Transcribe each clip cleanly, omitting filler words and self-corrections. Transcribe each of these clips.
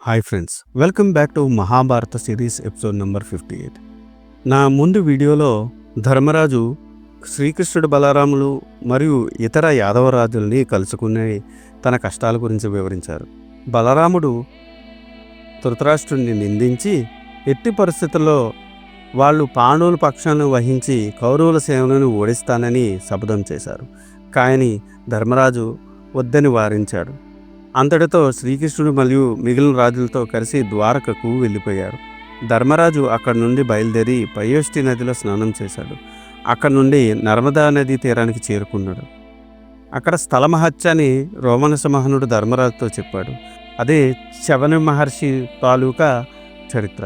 Hi friends, welcome back to Mahabharata series episode number 58. నా ముందు వీడియోలో ధర్మరాజు శ్రీకృష్ణుడు, బలరాములు మరియు ఇతర యాదవరాజుల్ని కలుసుకునే తన కష్టాల గురించి వివరించారు. బలరాముడు ధృతరాష్ట్రుడిని నిందించి ఎట్టి పరిస్థితుల్లో వాళ్ళు పాండవుల పక్షాన్ని వహించి కౌరవుల సేవలను ఓడిస్తానని శపథం చేశారు. కానీ ధర్మరాజు వద్దని వారించాడు. అంతటితో శ్రీకృష్ణుడు మరియు మిగిలిన రాజులతో కలిసి ద్వారకకు వెళ్ళిపోయారు. ధర్మరాజు అక్కడి నుండి బయలుదేరి పయోష్టి నదిలో స్నానం చేశాడు. అక్కడి నుండి నర్మదా నదీ తీరానికి చేరుకున్నాడు. అక్కడ స్థలమహత్యాన్ని రోమనసమహనుడు ధర్మరాజుతో చెప్పాడు. అదే శవని మహర్షి తాలూకా చరిత్ర.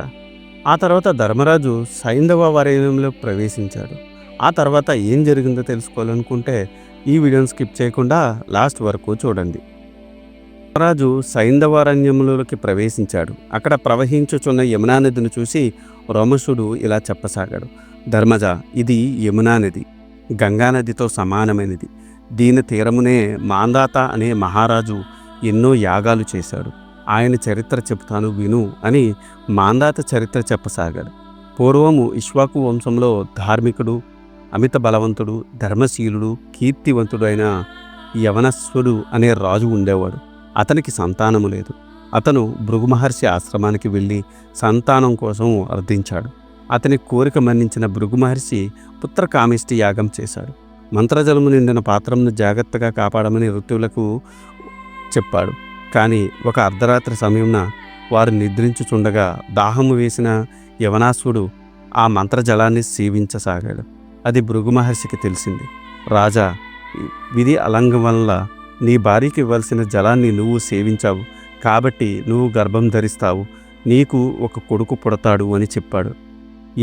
ఆ తర్వాత ధర్మరాజు సైంధవ వరేణ్యంలో ప్రవేశించాడు. ఆ తర్వాత ఏం జరిగిందో తెలుసుకోవాలనుకుంటే ఈ వీడియోని స్కిప్ చేయకుండా లాస్ట్ వరకు చూడండి. ధర్మరాజు సైంధవారణ్యములోకి ప్రవేశించాడు. అక్కడ ప్రవహించుచున్న యమునా నదిని చూసి రోమశుడు ఇలా చెప్పసాగాడు. ధర్మజ, ఇది యమునా నది గంగానదితో సమానమైనది. దీని తీరమునే మాందాత అనే మహారాజు ఎన్నో యాగాలు చేశాడు. ఆయన చరిత్ర చెప్తాను విను అని మాందాత చరిత్ర చెప్పసాగాడు. పూర్వము ఇక్ష్వాకు వంశంలో ధార్మికుడు, అమిత బలవంతుడు, ధర్మశీలుడు, కీర్తివంతుడు అయిన యవనస్సుడు అనే రాజు ఉండేవాడు. అతనికి సంతానము లేదు. అతను భృగు మహర్షి ఆశ్రమానికి వెళ్ళి సంతానం కోసం అర్థించాడు. అతని కోరిక మన్నించిన భృగు మహర్షి పుత్రకామిష్టి యాగం చేశాడు. మంత్రజలము నిండిన పాత్రను జాగ్రత్తగా కాపాడమని ఋతువులకు చెప్పాడు. కానీ ఒక అర్ధరాత్రి సమయంన వారు నిద్రించుచుండగా దాహము వేసిన యవనాశ్వుడు ఆ మంత్రజలాన్ని సేవించసాగాడు. అది భృగు మహర్షికి తెలిసింది. రాజా, విధి అలంఘం వల్ల నీ భార్యకి ఇవ్వాల్సిన జలాన్ని నువ్వు సేవించావు కాబట్టి నువ్వు గర్భం ధరిస్తావు, నీకు ఒక కొడుకు పుడతాడు అని చెప్పాడు.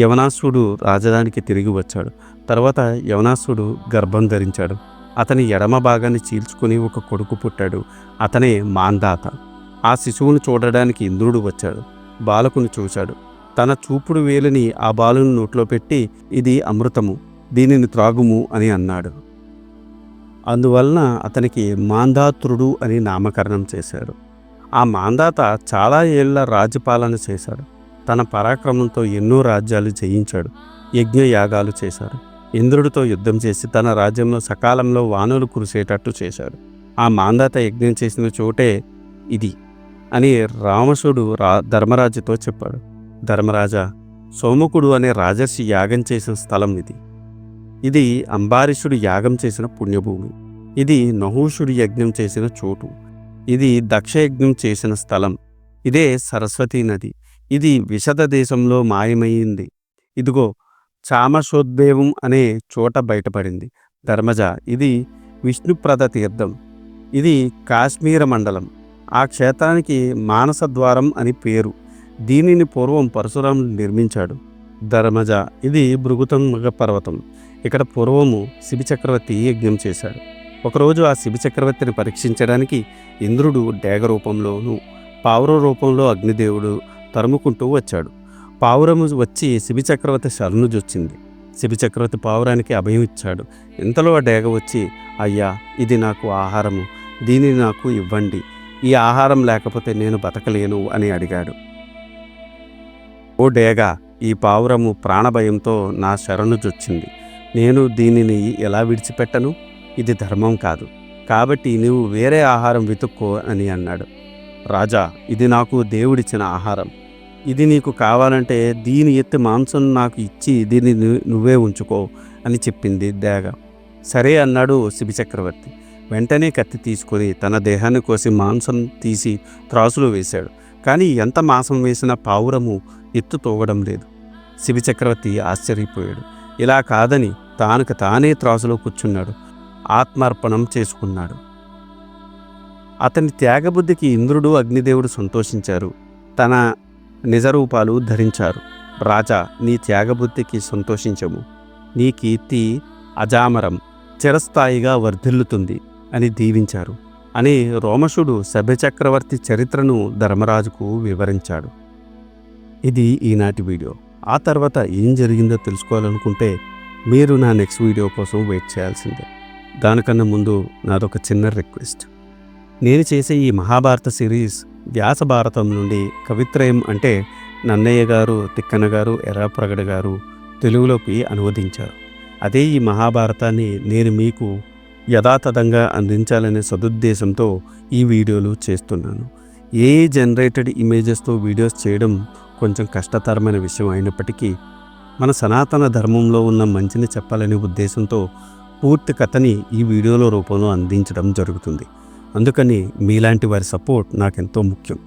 యవనాసుడు రాజధానికి తిరిగి వచ్చాడు. తర్వాత యవనాసుడు గర్భం ధరించాడు. అతని ఎడమ భాగాన్ని చీల్చుకుని ఒక కొడుకు పుట్టాడు. అతనే మాందాత. ఆ శిశువును చూడడానికి ఇంద్రుడు వచ్చాడు. బాలకుని చూశాడు. తన చూపుడు వేలిని ఆ బాలుని నోట్లో పెట్టి, ఇది అమృతము, దీనిని త్రాగుము అని అన్నాడు. అందువలన అతనికి మాంధాతృడు అని నామకరణం చేశారు. ఆ మాందాత చాలా ఏళ్ల రాజ్యపాలన చేశాడు. తన పరాక్రమంతో ఎన్నో రాజ్యాలు జయించాడు. యజ్ఞయాగాలు చేశాడు. ఇంద్రుడితో యుద్ధం చేసి తన రాజ్యంలో సకాలంలో వానలు కురిసేటట్టు చేశాడు. ఆ మాందాత యజ్ఞం చేసిన చోటే ఇది అని రామసుడు ధర్మరాజుతో చెప్పాడు. ధర్మరాజా, సోముకుడు అనే రాజర్షి యాగం చేసిన స్థలం ఇది. ఇది అంబారీషుడు యాగం చేసిన పుణ్యభూమి. ఇది నహూషుడు యజ్ఞం చేసిన చోటు. ఇది దక్షయజ్ఞం చేసిన స్థలం. ఇదే సరస్వతీ నది. ఇది విశద దేశంలో మాయమైంది. ఇదిగో చామశోద్భేవం అనే చోట బయటపడింది. ధర్మజ, ఇది విష్ణుప్రద తీర్థం. ఇది కాశ్మీర మండలం. ఆ క్షేత్రానికి మానసద్వారం అని పేరు. దీనిని పూర్వం పరశురాముడు నిర్మించాడు. ధర్మజ, ఇది భృగుతుంగ పర్వతం. ఇక్కడ పూర్వము శిబి చక్రవర్తి యజ్ఞం చేశాడు. ఒకరోజు ఆ శిబి చక్రవర్తిని పరీక్షించడానికి ఇంద్రుడు డేగ రూపంలోనూ పావుర రూపంలో అగ్నిదేవుడు తరుముకుంటూ వచ్చాడు. పావురము వచ్చి శిబి చక్రవర్తి శరణుజొచ్చింది. శిబి చక్రవర్తి పావురానికి అభయం ఇచ్చాడు. ఇంతలో ఆ డేగ వచ్చి, అయ్యా, ఇది నాకు ఆహారము, దీనిని నాకు ఇవ్వండి. ఈ ఆహారం లేకపోతే నేను బతకలేను అని అడిగాడు. ఓ డేగా, ఈ పావురము ప్రాణభయంతో నా శరణుజొచ్చింది. నేను దీనిని ఎలా విడిచిపెట్టను? ఇది ధర్మం కాదు. కాబట్టి నీవు వేరే ఆహారం వెతుక్కో అని అన్నాడు. రాజా, ఇది నాకు దేవుడిచ్చిన ఆహారం. ఇది నీకు కావాలంటే దీని ఎత్తి మాంసం నాకు ఇచ్చి దీన్ని నువ్వే ఉంచుకో అని చెప్పింది డేగ. సరే అన్నాడు శిబి చక్రవర్తి. వెంటనే కత్తి తీసుకొని తన దేహాన్ని కోసి మాంసం తీసి త్రాసులో వేశాడు. కానీ ఎంత మాంసం వేసినా పావురము ఎత్తు తోగడం లేదు. శిబి చక్రవర్తి ఆశ్చర్యపోయాడు. ఇలా కాదని తానుకు తానే త్రాసులో కూర్చున్నాడు. ఆత్మార్పణం చేసుకున్నాడు. అతని త్యాగబుద్ధికి ఇంద్రుడు, అగ్నిదేవుడు సంతోషించారు. తన నిజరూపాలు ధరించారు. రాజా, నీ త్యాగబుద్ధికి సంతోషించము. నీ కీర్తి అజామరం, చిరస్థాయిగా వర్ధిల్లుతుంది అని దీవించారు అని రోమశుడు శభచక్రవర్తి చరిత్రను ధర్మరాజుకు వివరించాడు. ఇది ఈనాటి వీడియో. ఆ తర్వాత ఏం జరిగిందో తెలుసుకోవాలనుకుంటే మీరు నా నెక్స్ట్ వీడియో కోసం వెయిట్ చేయాల్సిందే. దానికన్నా ముందు నాదొక చిన్న రిక్వెస్ట్. నేను చేసే ఈ మహాభారత సిరీస్ వ్యాస భారతం నుండి కవిత్రయం అంటే నన్నయ్య గారు, తిక్కన గారు, ఎర్రాప్రగడ గారు తెలుగులోకి అనువదించారు. అదే ఈ మహాభారతాన్ని నేను మీకు యథాతథంగా అందించాలనే సదుద్దేశంతో ఈ వీడియోలు చేస్తున్నాను. జనరేటెడ్ ఇమేజెస్తో వీడియోస్ చేయడం కొంచెం కష్టతరమైన విషయం అయినప్పటికీ మన సనాతన ధర్మంలో ఉన్న మంచిని చెప్పాలనే ఉద్దేశంతో పూర్తి కథని ఈ వీడియోలో రూపంలో అందించడం జరుగుతుంది. అందుకని మీలాంటి వారి సపోర్ట్ నాకెంతో ముఖ్యం.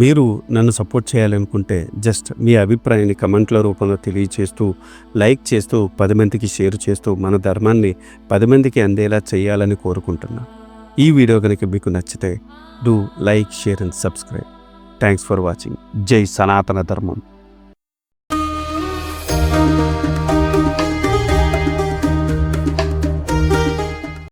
మీరు నన్ను సపోర్ట్ చేయాలనుకుంటే జస్ట్ మీ అభిప్రాయాన్ని కమెంట్ల రూపంలో తెలియచేస్తూ, లైక్ చేస్తూ, 10 మందికి షేర్ చేస్తూ మన ధర్మాన్ని 10 మందికి అందేలా చేయాలని కోరుకుంటున్నాను. ఈ వీడియో కనుక మీకు నచ్చితే do like, share and subscribe. Thanks for watching. జై సనాతన ధర్మం.